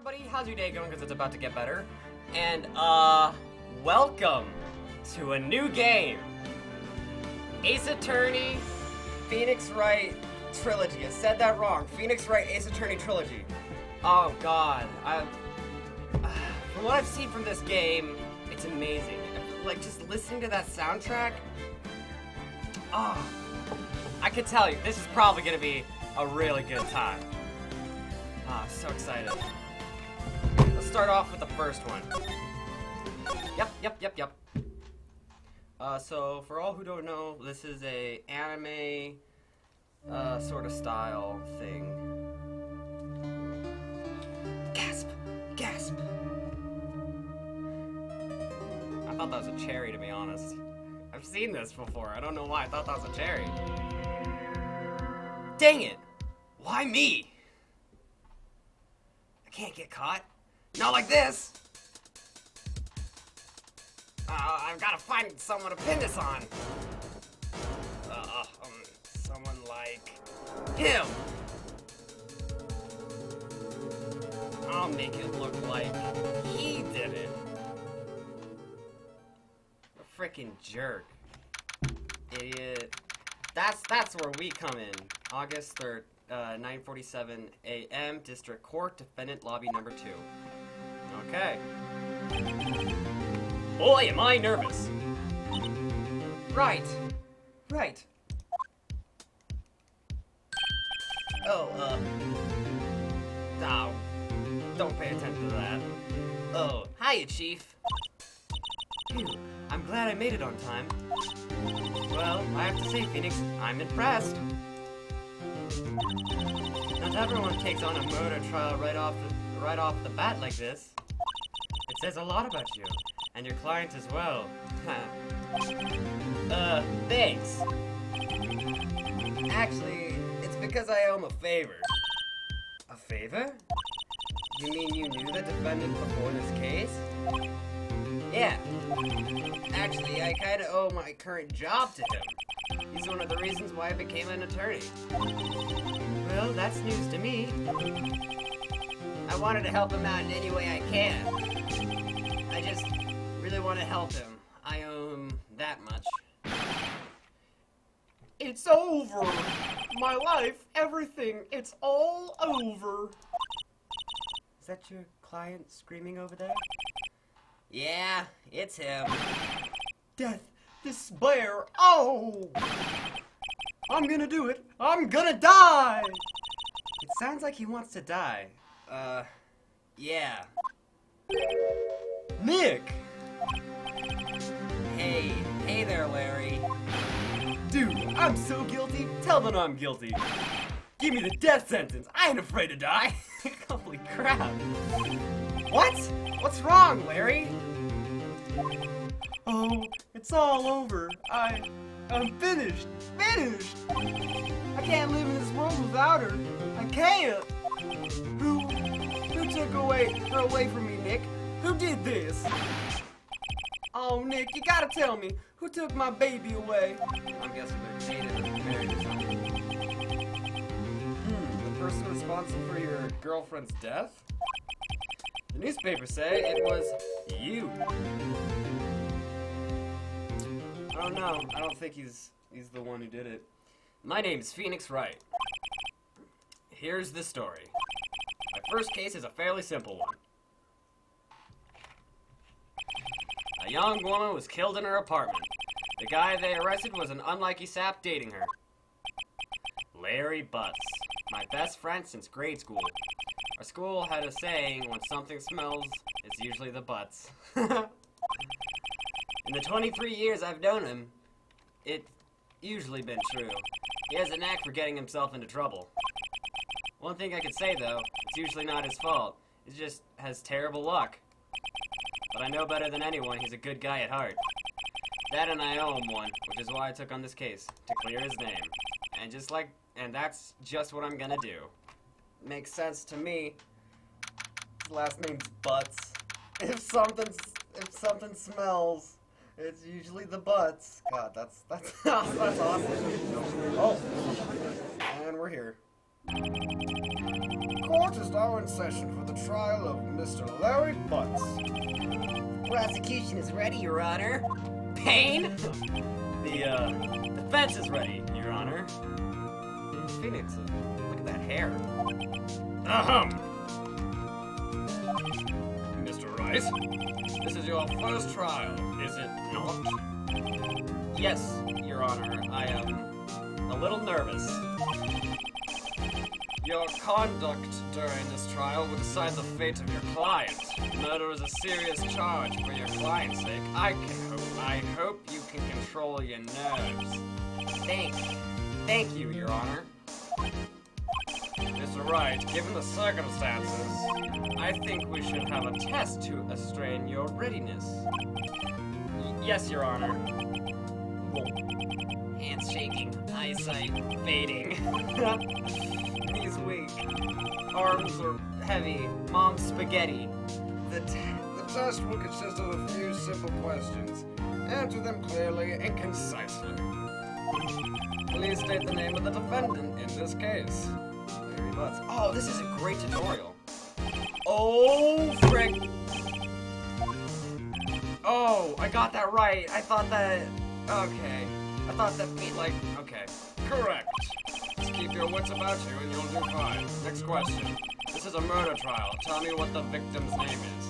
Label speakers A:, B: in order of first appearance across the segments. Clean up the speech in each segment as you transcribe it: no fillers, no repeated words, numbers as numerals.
A: everybody, how's your day going? Because it's about to get better. And, welcome to a new game. Ace Attorney, Phoenix Wright Trilogy. I said that wrong. Phoenix Wright Ace Attorney Trilogy. Oh, God. From what I've seen from this game, it's amazing. Like, just listening to that soundtrack, I can tell you, this is probably going to be a really good time. I'm so excited. Let's start off with the first one. Yep. So, for all who don't know, this is a anime, sort of style thing. Gasp! I thought that was a cherry, to be honest. I've seen this before. I don't know why I thought that was a cherry. Dang it! Why me? I can't get caught. Not like this! I've gotta find someone to pin this on. Someone like him. I'll make it look like he did it. A frickin' jerk. Idiot. That's where we come in. August 3rd, 9:47 a.m. District Court, Defendant Lobby Number 2. Okay. Boy, am I nervous. Right. Oh, don't pay attention to that. Oh, hiya, Chief. Phew, I'm glad I made it on time. Well, I have to say, Phoenix, I'm impressed. Not everyone takes on a murder trial right off the bat like this. It says a lot about you, and your client as well. Thanks. Actually, it's because I owe him a favor. A favor? You mean you knew the defendant before this case? Yeah. Actually, I kinda owe my current job to him. He's one of the reasons why I became an attorney. Well, that's news to me. I wanted to help him out in any way I can. I just really want to help him. I owe him that much. It's over! My life, everything, it's all over! Is that your client screaming over there? Yeah, it's him. Death, despair, oh! I'm gonna do it! I'm gonna die! It sounds like he wants to die. Yeah. Nick! Hey there, Larry. Dude, I'm so guilty. Tell them I'm guilty. Give me the death sentence. I ain't afraid to die. Holy crap. What? What's wrong, Larry? Oh, it's all over. I'm finished. Finished! I can't live in this world without her. I can't. Who took her away from me, Nick? Who did this? Oh, Nick, you gotta tell me. Who took my baby away? I'm guessing they're dating or married or something. The person responsible for your girlfriend's death? The newspapers say it was you. I don't know. I don't think he's the one who did it. My name's Phoenix Wright. Here's the story. My first case is a fairly simple one. A young woman was killed in her apartment. The guy they arrested was an unlucky sap dating her. Larry Butts, my best friend since grade school. Our school had a saying, when something smells, it's usually the butts. In the 23 years I've known him, it's usually been true. He has a knack for getting himself into trouble. One thing I could say, though, it's usually not his fault. He just has terrible luck. But I know better than anyone he's a good guy at heart. That and I owe him one, which is why I took on this case, to clear his name. And that's just what I'm gonna do. Makes sense to me. His last name's Butts. If something smells, it's usually the butts. God, that's awesome. Oh, and we're here.
B: Court is now in session for the trial of Mr. Larry Butts.
A: Prosecution is ready, Your Honor. Payne? The defense is ready, Your Honor. Phoenix, look at that hair.
B: Mr. Wright, this is your first trial, is it not?
A: Yes, Your Honor. I am a little nervous.
B: Your conduct during this trial will decide the fate of your client. Murder is a serious charge for your client's sake. I hope you can control your nerves.
A: Thank you, Your Honor.
B: Mr. Wright, given the circumstances, I think we should have a test to ascertain your readiness.
A: Yes, Your Honor. Hands shaking, eyesight fading. Knees weak, arms are heavy, mom's spaghetti.
B: The test will consist of a few simple questions. Answer them clearly and concisely. Please state the name of the defendant in this case.
A: Larry Butts. Oh, this is a great tutorial. Oh, frick. Oh, I got that right. I thought that... Okay. I thought that beat like... Okay.
B: Correct. Just keep your wits about you and you'll do fine. Next question. This is a murder trial. Tell me what the victim's name is.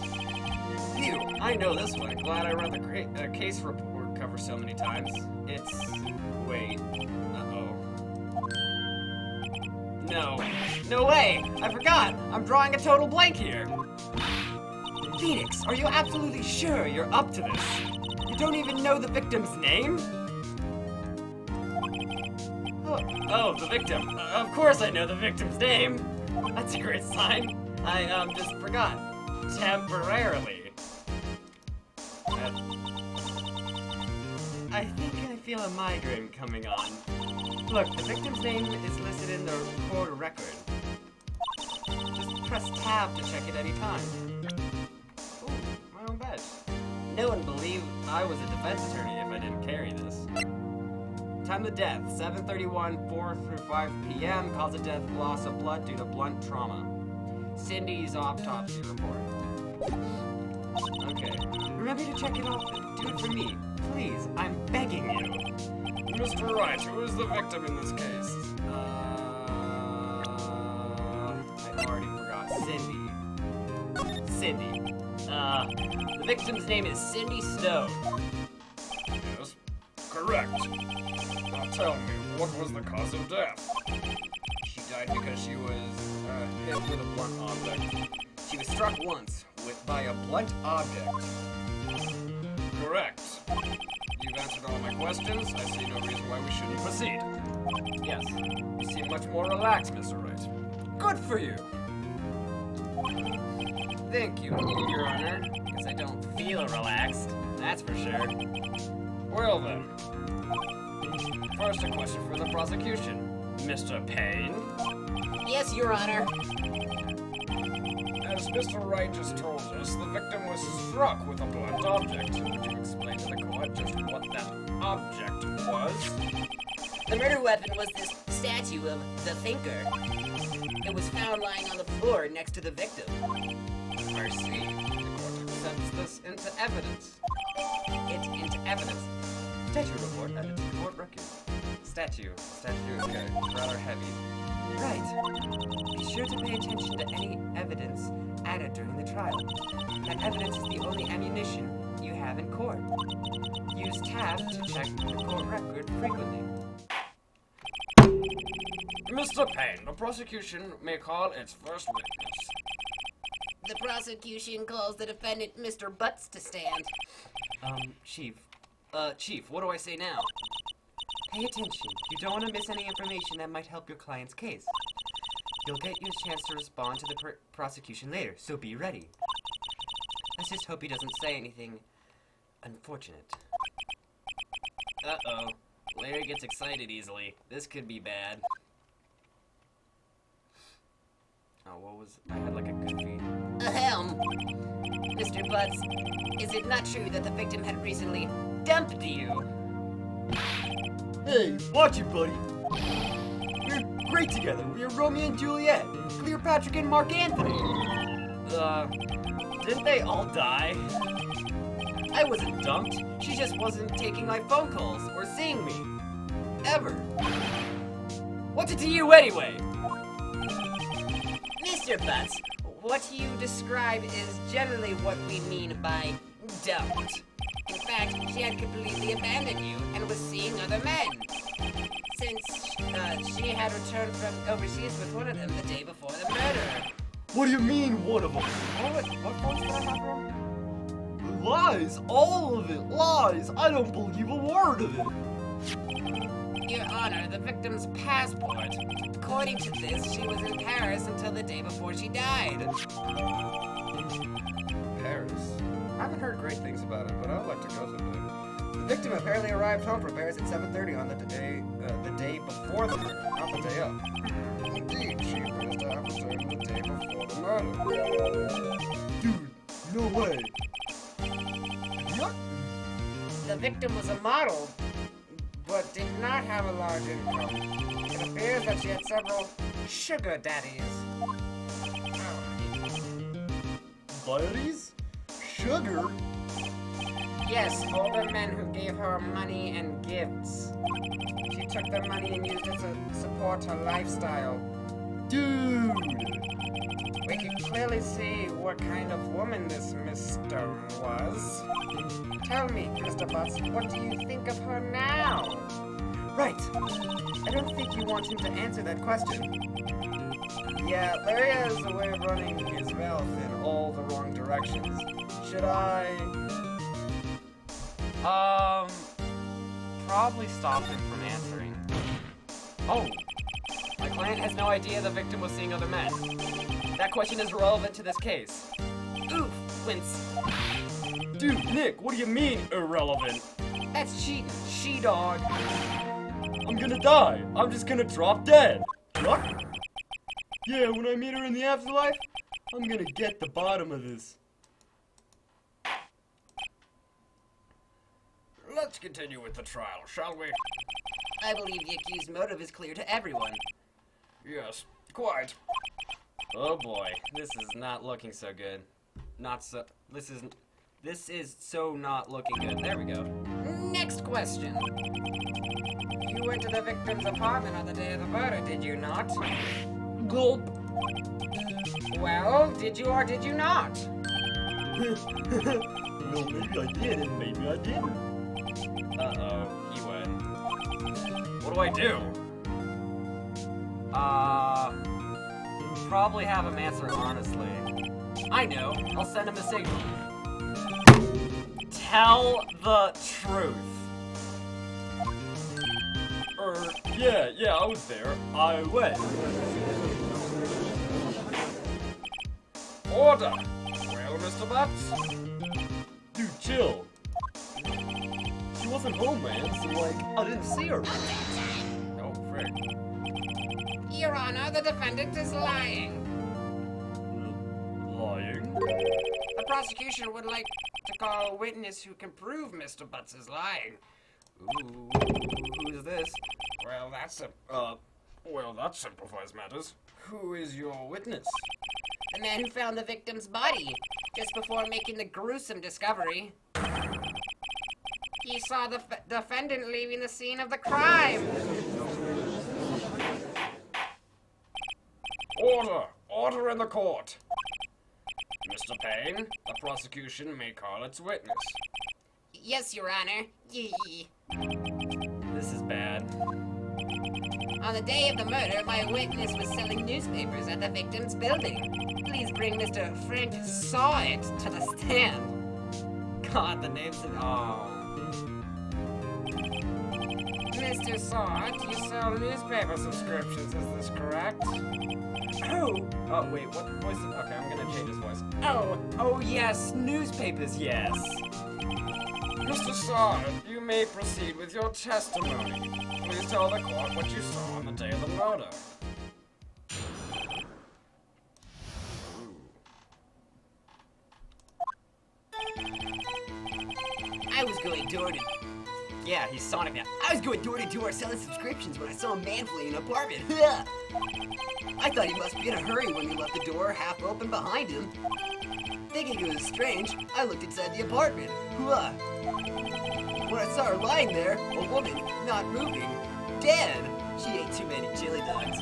A: Phew, I know this one. Glad I read the case report cover so many times. It's... Wait. Uh-oh. No. No way! I forgot! I'm drawing a total blank here! Phoenix, are you absolutely sure you're up to this? You don't even know the victim's name? Oh, the victim. Of course I know the victim's name. That's a great sign. I, just forgot. Temporarily. I think I feel a migraine coming on. Look, the victim's name is listed in the court record. Just press tab to check it any time. Ooh, my own badge. No one believed I was a defense attorney if I didn't carry this. Time of death, 7:31, 4 through 5 p.m. Cause of death, loss of blood due to blunt trauma. Cindy's autopsy report. Okay. Remember to check it often. Do it for me. Please, I'm begging you.
B: Mr. Wright, who is the victim in this case?
A: I already forgot. Cindy. The victim's name is Cindy Snow.
B: Yes, correct. Now tell me, what was the cause of death?
A: She died because she was hit with a blunt object. She was struck once by a blunt object.
B: Correct. You've answered all my questions. I see no reason why we shouldn't proceed.
A: Yes.
B: You seem much more relaxed, Mr. Wright.
A: Good for you. Thank you, Your Honor. Because I don't feel relaxed. That's for sure.
B: Well then. First a question for the prosecution. Mr. Payne?
C: Yes, Your Honor.
B: As Mr. Wright just told us, the victim was struck with a blunt object. Would you explain to the court just what that object was?
C: The murder weapon was this statue of the Thinker. It was found lying on the floor next to the victim.
A: I see. The court accepts this into evidence. Into evidence. Statue report added to the court record. Statue, okay. Rather heavy. Right. Be sure to pay attention to any evidence added during the trial. That evidence is the only ammunition you have in court. Use tab to check the court record frequently.
B: Mr. Payne, the prosecution may call its first witness.
C: The prosecution calls the defendant Mr. Butts to stand.
A: Chief, what do I say now? Pay attention. You don't want to miss any information that might help your client's case. You'll get your chance to respond to the prosecution later, so be ready. Let's just hope he doesn't say anything unfortunate. Uh-oh. Larry gets excited easily. This could be bad. Oh, I had like a good feed.
C: Ahem. Mr. Butts, is it not true that the victim had recently dumped you?
A: Hey, watch it, buddy. You're great together. We are Romeo and Juliet, Cleopatra and Mark Anthony. Didn't they all die? I wasn't dumped. She just wasn't taking my phone calls or seeing me. Ever. What's it to you anyway?
C: Mr. Butts, what you describe is generally what we mean by dumped. In fact, she had completely abandoned you and was seeing other men. Since she had returned from overseas with one of them the day before the murder.
A: What do you mean, one of them? What phones did I have wrong? Lies! All of it! Lies! I don't believe a word of it!
C: Your Honor, the victim's passport. According to this, she was in Paris until the day before she died.
B: Paris? I haven't heard great things about it, but I would like to go someday. The victim apparently arrived home from Paris at 7:30 on the day before the murder, not the day of. Indeed, she appears to have returned the day before the murder.
A: Dude, no way! What?
C: The victim was a model, but did not have a large income. It appears that she had several sugar daddies.
A: Buddies? Sugar?
C: Yes, older men who gave her money and gifts. She took their money and used it to support her lifestyle.
A: Dude!
C: We can clearly see what kind of woman this Miss Stone was. Tell me, Mr. Butts, what do you think of her now?
B: Right. I don't think you want him to answer that question. Yeah, Larry has a way of running his mouth in all the wrong directions. Should I...
A: Probably stop him from answering. Oh! My client has no idea the victim was seeing other men. That question is relevant to this case.
C: Oof, wince.
A: Dude, Nick, what do you mean, irrelevant?
C: That's cheating, she-dog.
A: I'm gonna die. I'm just gonna drop dead. What? Yeah, when I meet her in the afterlife, I'm gonna get the bottom of this.
B: Let's continue with the trial, shall we?
C: I believe the accused motive is clear to everyone.
B: Yes, quite.
A: Oh boy, this is not looking so good. This is so not looking good. There we go.
C: Next question. You went to the victim's apartment on the day of the murder, did you not?
A: Gulp.
C: Well, did you or did you not?
A: Well, maybe I did and maybe I didn't. Uh-oh, he went. What do I do? Probably have him answer honestly. I know, I'll send him a signal. Tell the truth. Yeah, I was there. I went.
B: Order! Well, Mr. Butts?
A: Dude, chill. She wasn't home, man, so I didn't see her.
B: Oh, frick.
C: Your Honor, the defendant is lying.
A: Lying?
C: The prosecution would like to call a witness who can prove Mr. Butts is lying.
A: Ooh, who is this?
B: Well, that simplifies matters. Who is your witness?
C: The man who found the victim's body just before making the gruesome discovery. He saw the defendant leaving the scene of the crime.
B: Order! Order in the court! Mr. Payne, the prosecution may call its witness.
C: Yes, Your Honor. Yee.
A: This is bad.
C: On the day of the murder, my witness was selling newspapers at the victim's building. Please bring Mr. Frank Sawit to the stand.
A: God, the name's in. Oh.
C: Mr. Sawit, you sell newspaper subscriptions, is this correct?
A: Who? Oh, wait, what voice? Okay, I'm gonna change his voice.
C: Oh,
A: yes, newspapers, yes.
B: Mr. Sawit, you may proceed with your testimony. Please tell the court what you saw on the day of the murder.
C: I was going door to
A: Yeah, he's Sonic now.
C: I was going door to door selling subscriptions when I saw a man fleeing an apartment. I thought he must be in a hurry when he left the door half open behind him. Thinking it was strange, I looked inside the apartment. When I saw her lying there, a woman, not moving, dead. She ate too many chili dogs.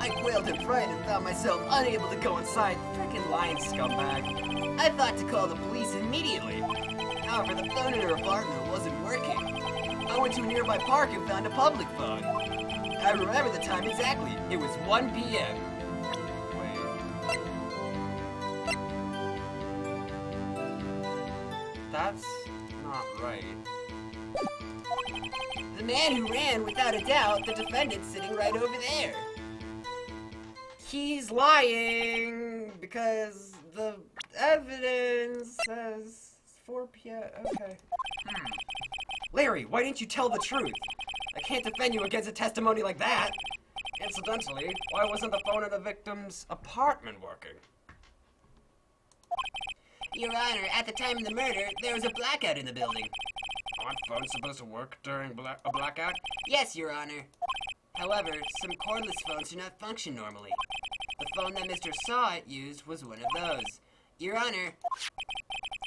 C: I quailed in fright and found myself unable to go inside.
A: Freaking lying scumbag.
C: I thought to call the police immediately. However, the phone in her apartment wasn't working. I went to a nearby park and found a public phone. I remember the time exactly. It was 1 p.m.
A: Wait. That's not right.
C: The man who ran, without a doubt, the defendant sitting right over there.
B: He's lying because the evidence says 4 p.m. Okay.
A: Larry, why didn't you tell the truth? I can't defend you against a testimony like that.
B: Incidentally, why wasn't the phone in the victim's apartment working?
C: Your Honor, at the time of the murder, there was a blackout in the building.
B: Aren't phones supposed to work during a blackout?
C: Yes, Your Honor. However, some cordless phones do not function normally. The phone that Mr. Sawit used was one of those. Your Honor,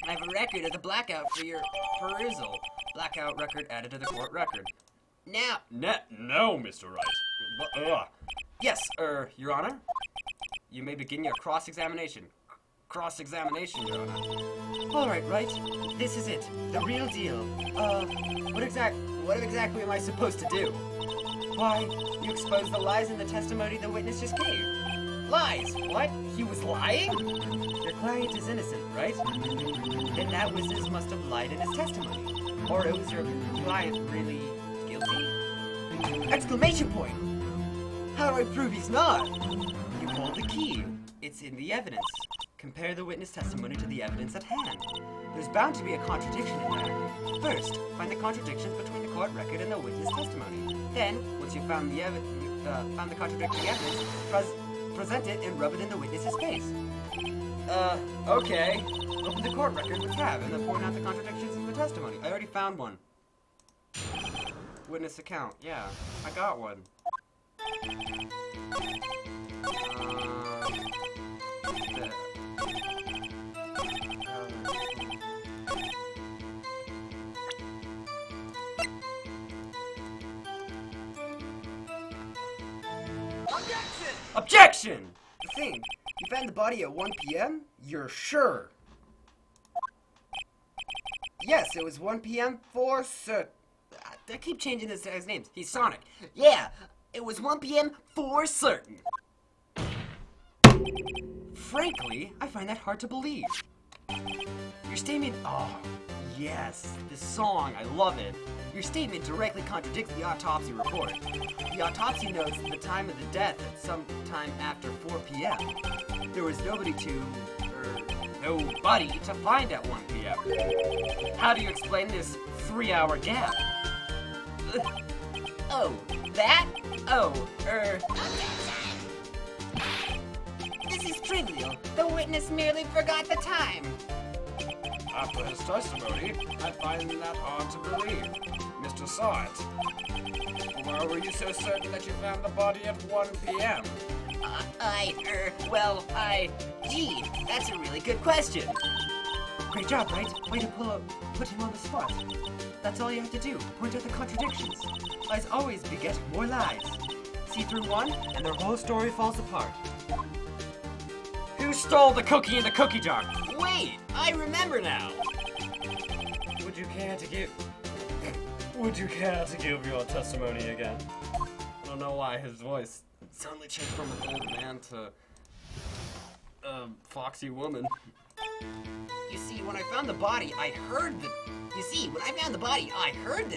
C: I have a record of the blackout for your perusal.
A: Blackout record added to the court record.
C: Now,
B: No, Mr. Wright.
A: Yes, Your Honor. You may begin your cross-examination. Cross-examination, Your Honor.
C: all right, right? This is it. The real deal. What exactly am I supposed to do?
A: Why, you exposed the lies in the testimony the witness just gave.
C: Lies! What? He was lying?
A: Your client is innocent, right? Then that witness must have lied in his testimony. Or was your client really guilty?
C: Exclamation point! How do I prove he's not?
A: You hold the key. It's in the evidence. Compare the witness testimony to the evidence at hand. There's bound to be a contradiction in there. First, find the contradictions between the court record and the witness testimony. Then, once you've found the contradicting evidence, present it and rub it in the witness's face. Okay. Open the court record with tab and then point out the contradictions in the testimony. I already found one. Witness account. Yeah, I got one. Objection!
B: The thing, you found the body at 1 p.m.? You're sure? Yes, it was 1 p.m. for certain.
A: I keep changing his names. He's Sonic.
C: Yeah, it was 1 p.m. for certain.
A: Frankly, I find that hard to believe. Your statement... Oh, yes. This song, I love it. Your statement directly contradicts the autopsy report. The autopsy notes the time of the death at some time after 4 p.m. There was nobody to find at 1 p.m. How do you explain this 3-hour gap?
C: Oh, that? This is trivial. The witness merely forgot the time.
B: After his testimony, I find that hard to believe. Mr. Sawit, why were you so certain that you found the body at 1 p.m.?
C: Gee, that's a really good question.
A: Great job, right? Way to put him on the spot. That's all you have to do. Point out the contradictions. Lies always beget more lies. See through one, and their whole story falls apart. Who stole the cookie in the cookie jar?
C: Wait, I remember now.
B: Would you care to give your testimony again? I don't know why his voice suddenly changed from an old man to a foxy woman.
C: You see, when I found the body, I heard the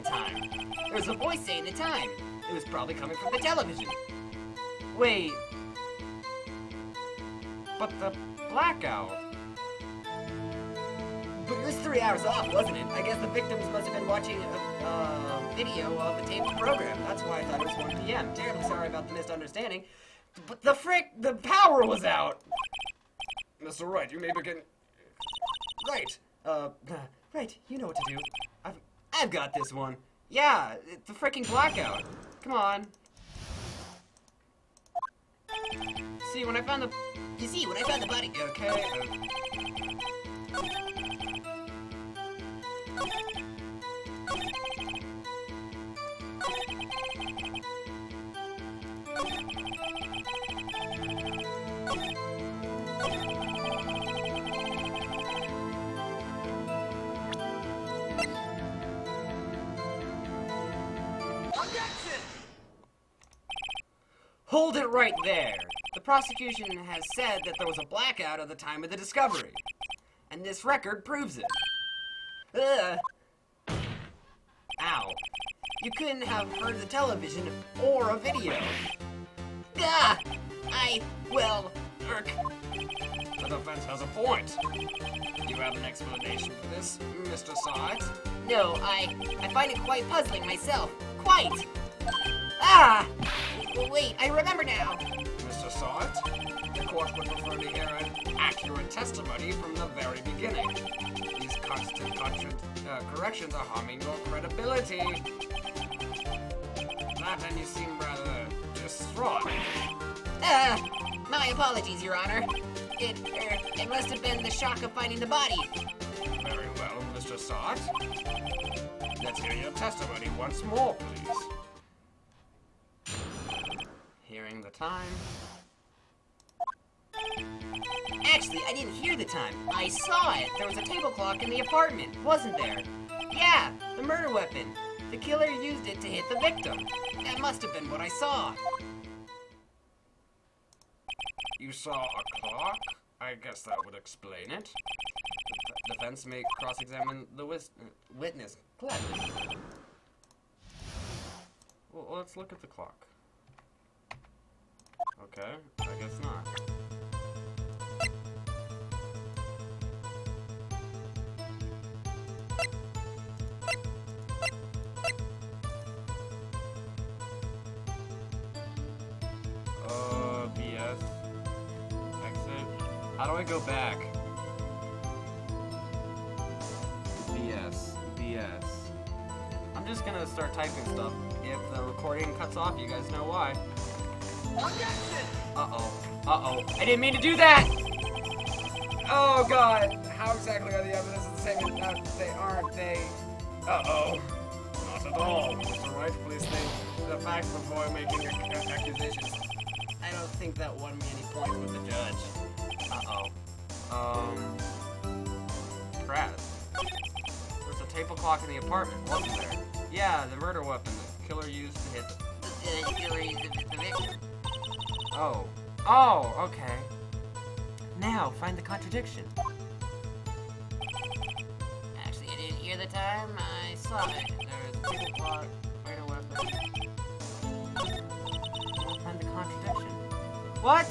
C: time. There was a voice saying the time. It was probably coming from the television.
A: Wait. But the blackout.
C: But it was 3 hours off, wasn't it? I guess the victims must have been watching a video of a taped program. That's why I thought it was 1 p.m. Terribly sorry about the misunderstanding. But the power was out!
B: Mr. Wright, you may begin.
C: Right.
A: Right, you know what to do. I've got this one. Yeah, it's the freaking blackout. Come on. See, when I found the...
C: You see, when I found the body...
A: Okay. Hold it right there. The prosecution has said that there was a blackout at the time of the discovery. And this record proves it. Ugh. Ow. You couldn't have heard the television or a video.
C: Ah! Well,
A: The defense has a point. Do you have an explanation for this, Mr. Side?
C: no, I find it quite puzzling myself. Quite! Ah! Wait, I remember now.
A: Mr. Side, the court would prefer to hear an accurate testimony from the very beginning. These constant corrections are harming your credibility. That and you seem rather distraught.
C: My apologies, Your Honor. It must have been the shock of finding the body.
A: Very well, Mr. Sard. Let's hear your testimony once more, please. Hearing the time.
C: Actually, I didn't hear the time. I saw it. There was a table clock in the apartment, wasn't there? Yeah, the murder weapon. The killer used it to hit the victim. That must have been what I saw.
A: You saw a clock? I guess that would explain it. The defense may cross-examine the witness. Gladly. Well, let's look at the clock. Okay, I guess not. BS. Exit. How do I go back? BS. I'm just gonna start typing stuff. If the recording cuts off, you guys know why. Uh-oh. I didn't mean to do that!
B: Oh god! How exactly are the evidence the same? They aren't.
A: Uh-oh. Not at all. Mr. Wright, please state the facts before making your accusations. I don't think that won me any points with the judge. Uh-oh. Crap. There's a table clock in the apartment, wasn't there? Yeah, the murder weapon the killer used to hit the
C: killer used it to hit the victim.
A: Oh, okay. Now, find the contradiction.
C: Actually, I didn't hear the time. I saw it.
A: There is a table clock, murder weapon. Find the contradiction. What?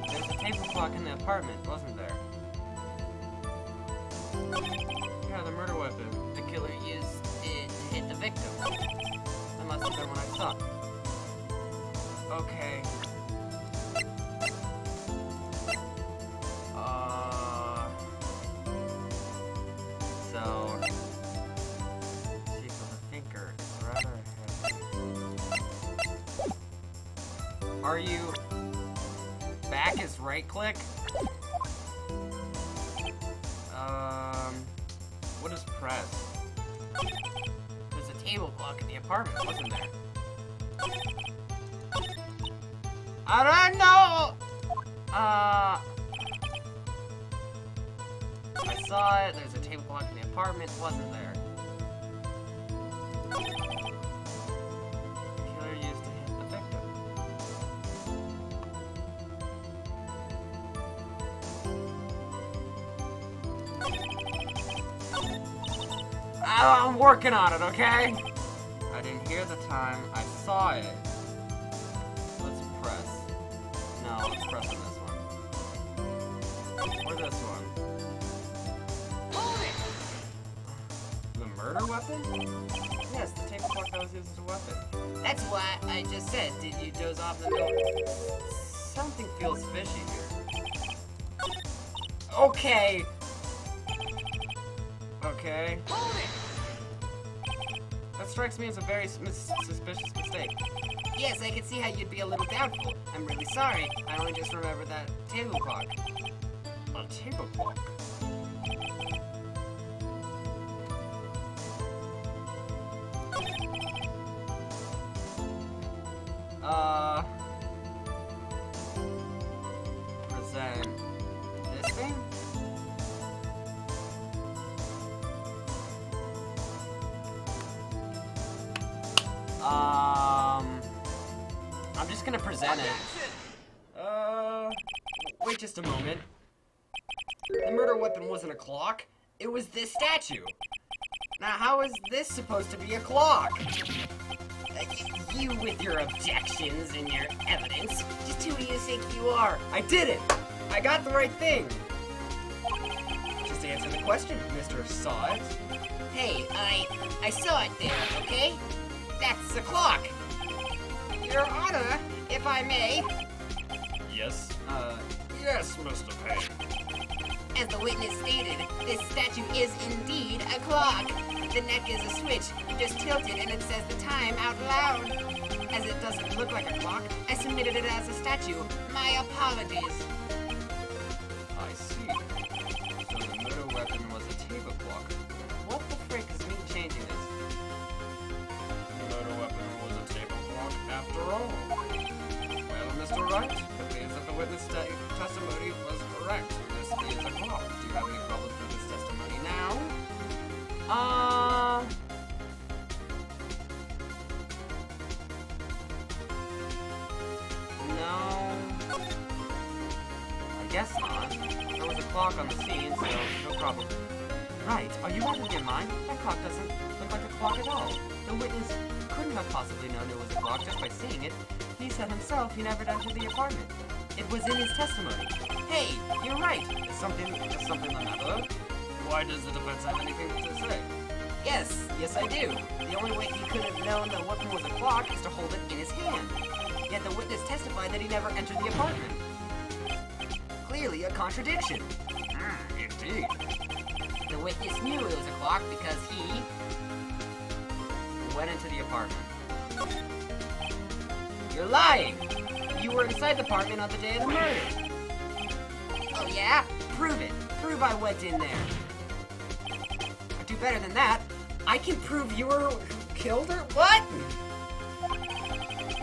A: There's a table clock in the apartment, wasn't there? Yeah, the murder weapon.
C: The killer used it to hit the victim.
A: That must have been what I saw. Okay. So... Shape of the thinker is rather heavy. Are you... Back is right click? What is press?
C: There's a table clock in the apartment, wasn't there?
A: I don't know! I saw it, there's a table clock in the apartment, wasn't there? The killer used to hit the victim. I'm working on it, okay? I didn't hear the time, I saw it. Let's press. No, let's press on this one. Or this one.
C: Hold it!
A: The murder weapon? Yes, the table clock that was used as a weapon.
C: That's why I just said, did you doze off the note?
A: Something feels fishy here. Okay! Okay.
C: Hold it!
A: That strikes me as a very suspicious mistake.
C: Yes, I can see how you'd be a little doubtful. I'm really sorry. I only just remembered that table clock.
A: A table clock? Present this thing? I'm just gonna present it. Wait just a moment. The murder weapon wasn't a clock. It was this statue. Now, how is this supposed to be a clock?
C: You with your objections and your evidence. Just who do you think you are?
A: I did it! I got the right thing! Just answer the question, Mr. Saw It.
C: Hey, I saw it there, okay? That's the clock. Your Honor, if I may,
A: Yes? Yes, Mr. Payne.
C: as the witness stated, this statue is indeed a clock. The neck is a switch. You just tilt it and it says the time out loud. As it doesn't look like a clock, I submitted it as a statue. My apologies.
A: I see. So the murder weapon was a table clock. What the frick is me changing this? The murder weapon was a table clock after all. Well, Mr. Wright, it means that the witness testimony was correct. This is a clock. Do you have any problems with this testimony now? No. I guess not. There was a clock on the scene, so no problem. Right, are you out of your mind? That clock doesn't look like a clock at all. The witness couldn't have possibly known it was a clock just by seeing it. He said himself he never entered the apartment. It was in his testimony. Hey, you're right. Is something the matter? Why does the defense have anything to say?
C: Yes, I do. The only way he could have known the weapon was a clock is to hold it in his hand. Yet the witness testified that he never entered the apartment. Clearly a contradiction.
A: Indeed.
C: The witness knew it was a clock because he
A: Went into the apartment.
C: You're lying!
A: You were inside the apartment on the day of the murder.
C: Oh yeah? Prove it. Prove I went in there.
A: I do better than that. I can prove you were who killed her.
C: What?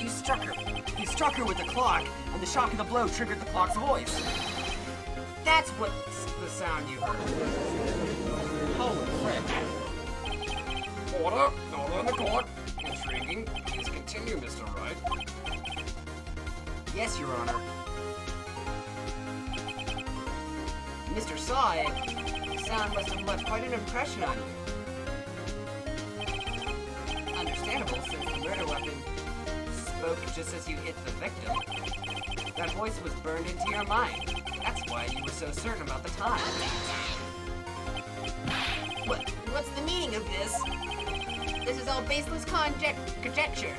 A: You struck her. You struck her with the clock, and the shock of the blow triggered the clock's voice. That's what the sound you heard. Holy frick. Order on the court. Intriguing. Please continue, Mr. Wright. Yes, Your Honor. Mr. Saw It, the sound must have left quite an impression on you. Understandable, since the murder weapon spoke just as you hit the victim. That voice was burned into your mind. That's why you were so certain about the time.
C: What's the meaning of this? This is all baseless conjecture.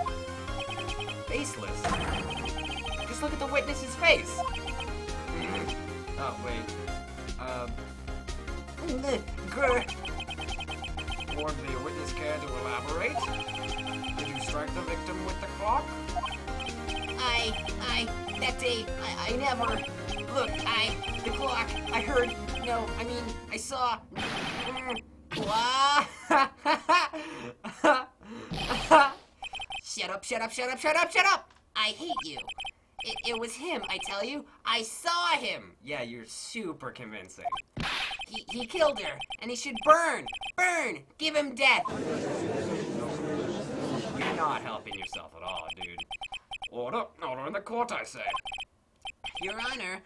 A: Baseless? Just look at the witness's face. Oh, wait. Would the witness care to elaborate? Did you strike the victim with the clock?
C: That day, I never. Look, the clock, I heard, no, I mean, I saw. Shut up! I hate you. It was him, I tell you. I saw him.
A: Yeah, you're super convincing.
C: He killed her, and he should burn! Burn! Give him death!
A: You're not helping yourself at all, dude. Order in the court, I say.
C: Your Honor,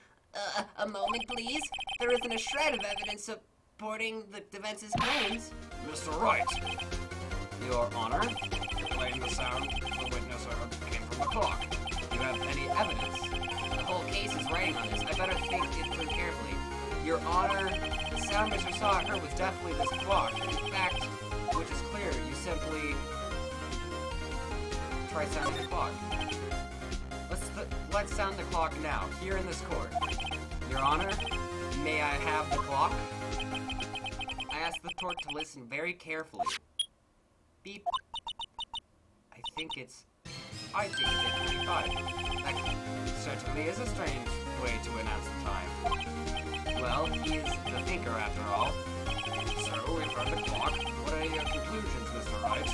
C: a moment, please. There isn't a shred of evidence supporting the defense's claims.
A: Mr. Wright. Your Honor, you claim the sound the witness heard came from the clock. Do you have any evidence?
C: The whole case is writing on this. I better think it through carefully.
A: Your Honor, the sound Mr. Saw heard was definitely this clock. In fact, which is clear, you simply try sounding the clock. Let's sound the clock now, here in this court. Your Honor, may I have the clock? I
C: ask the torque to listen very carefully. Beep. I think it's 45. That certainly is a strange way to announce the time. Well, he is the thinker after all. So, we've heard the clock. What are your conclusions, Mr. Wright?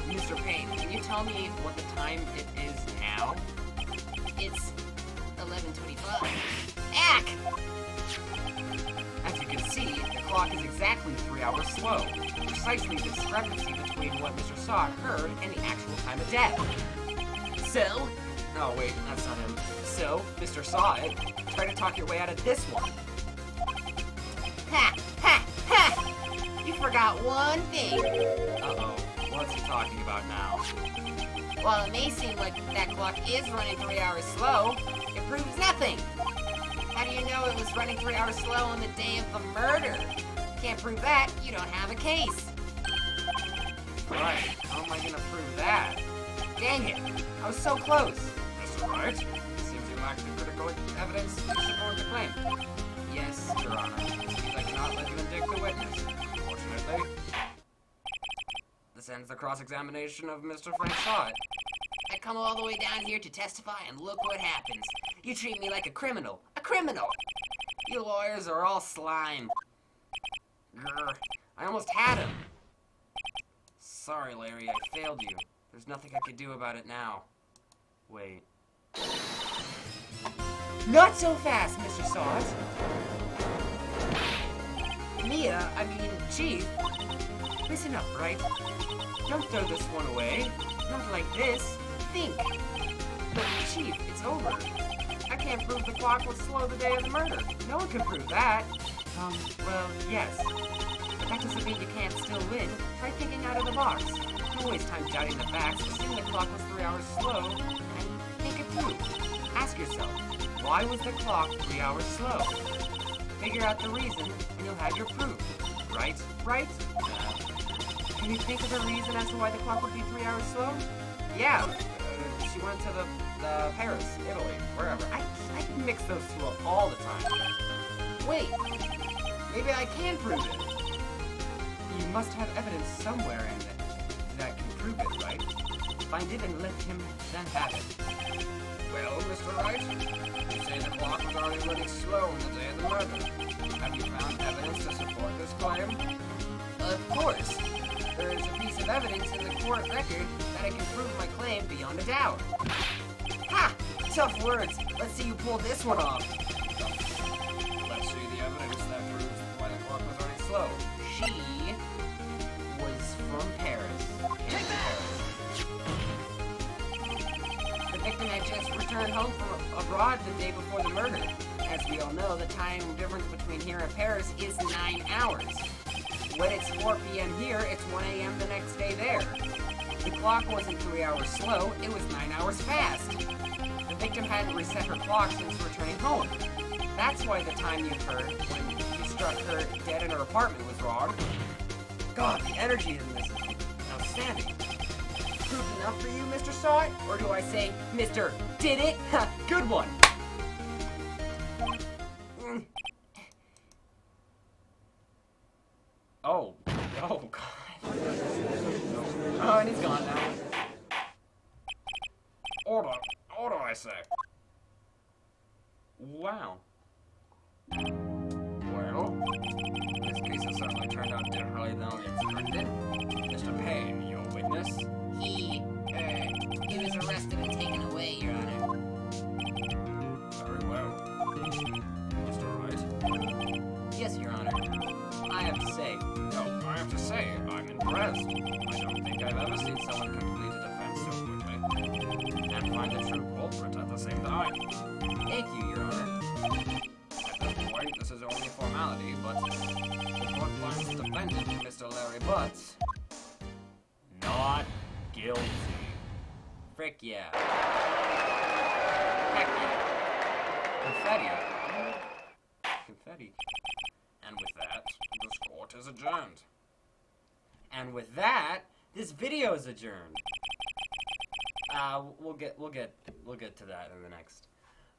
C: Mr. Payne, can you tell me what the time it is now? It's 11:25. Ack! As you can see, the clock is exactly 3 hours slow. Precisely the discrepancy between what Mr. Sod heard and the actual time of death. So? Oh wait, that's not him. So, Mr. Sod, try to talk your way out of this one. Ha! Ha! Ha! You forgot one thing. Uh-oh. What's he talking about now? While it may seem like that clock is running 3 hours slow, it proves nothing. How do you know it was running 3 hours slow on the day of the murder? Can't prove that, you don't have a case. Right, how am I gonna prove that? Dang it, I was so close. Mr. Wright, seems you lack the critical evidence to support the claim. Yes, Your Honor. I cannot let you indict the witness. Unfortunately. This ends the cross-examination of Mr. Frank Sod. I come all the way down here to testify, and look what happens. You treat me like a criminal. A criminal! You lawyers are all slime. Grr. I almost had him. Sorry, Larry, I failed you. There's nothing I could do about it now. Wait. Not so fast, Mr. Sod. Mia, I mean, Chief. Listen up, right? Don't throw this one away. Not like this. Think. But, Chief, it's over. I can't prove the clock was slow the day of the murder. No one can prove that. Well, yes. But that doesn't mean you can't still win. Try thinking out of the box. Don't waste time doubting the facts. Assume the clock was 3 hours slow, and think it through. Ask yourself, why was the clock 3 hours slow? Figure out the reason, and you'll have your proof. Right? Right? Can you think of a reason as to why the clock would be 3 hours slow? Yeah, she went to the Paris, Italy, wherever. I mix those two up all the time. Wait, maybe I can prove it. You must have evidence somewhere in it that can prove it, right? Find it and let him then have it. Well, Mr. Wright, you say the clock was already running slow on the day of the murder. Have you found evidence to support this claim? Of course. There is a piece of evidence in the court record that I can prove my claim beyond a doubt. Ha! Tough words. Let's see you pull this one off. Let's see the evidence that proves why the clock was running slow. She was from Paris. Take that! The victim had just returned home from abroad the day before the murder. As we all know, the time difference between here and Paris is 9 hours. When it's 4 p.m. here, it's 1 a.m. the next day there. The clock wasn't 3 hours slow, it was 9 hours fast. The victim hadn't reset her clock since returning home. That's why the time you heard when you struck her dead in her apartment was wrong. God, the energy in this is outstanding. Proof enough for you, Mr. Sod? Or do I say, Mr. Did It? Ha, good one! Oh, God. Oh, and he's gone now. Order, I say. Wow. Well, this case has certainly turned out differently than we expected. Mr. Payne, your witness? He was arrested and taken away, Your Honor. Very well. Mr. Wright? Yes, Your Honor. I have to say. No, I have to say, I'm impressed. I don't think I've ever seen someone complete a defense so quickly. And find a true culprit at the same time. Thank you, Your Honor. At this point, this is only formality, but the court finds the defendant, Mr. Larry Butts, not guilty. Frick yeah. Heck yeah. Confetti. And with that, this court is adjourned. And with that, this video is adjourned. We'll get to that in the next.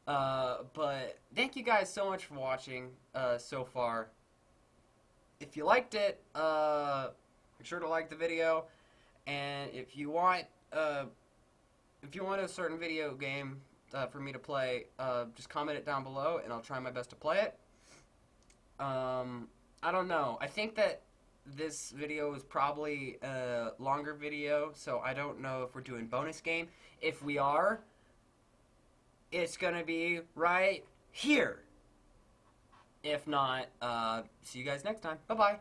C: But thank you guys so much for watching so far.
A: if you liked it, make sure to like the video. And if you want a certain video game for me to play, just comment it down below, and I'll try my best to play it. I don't know. I think that this video is probably a longer video, so I don't know if we're doing bonus game. If we are, it's gonna be right here. If not, see you guys next time. Bye-bye.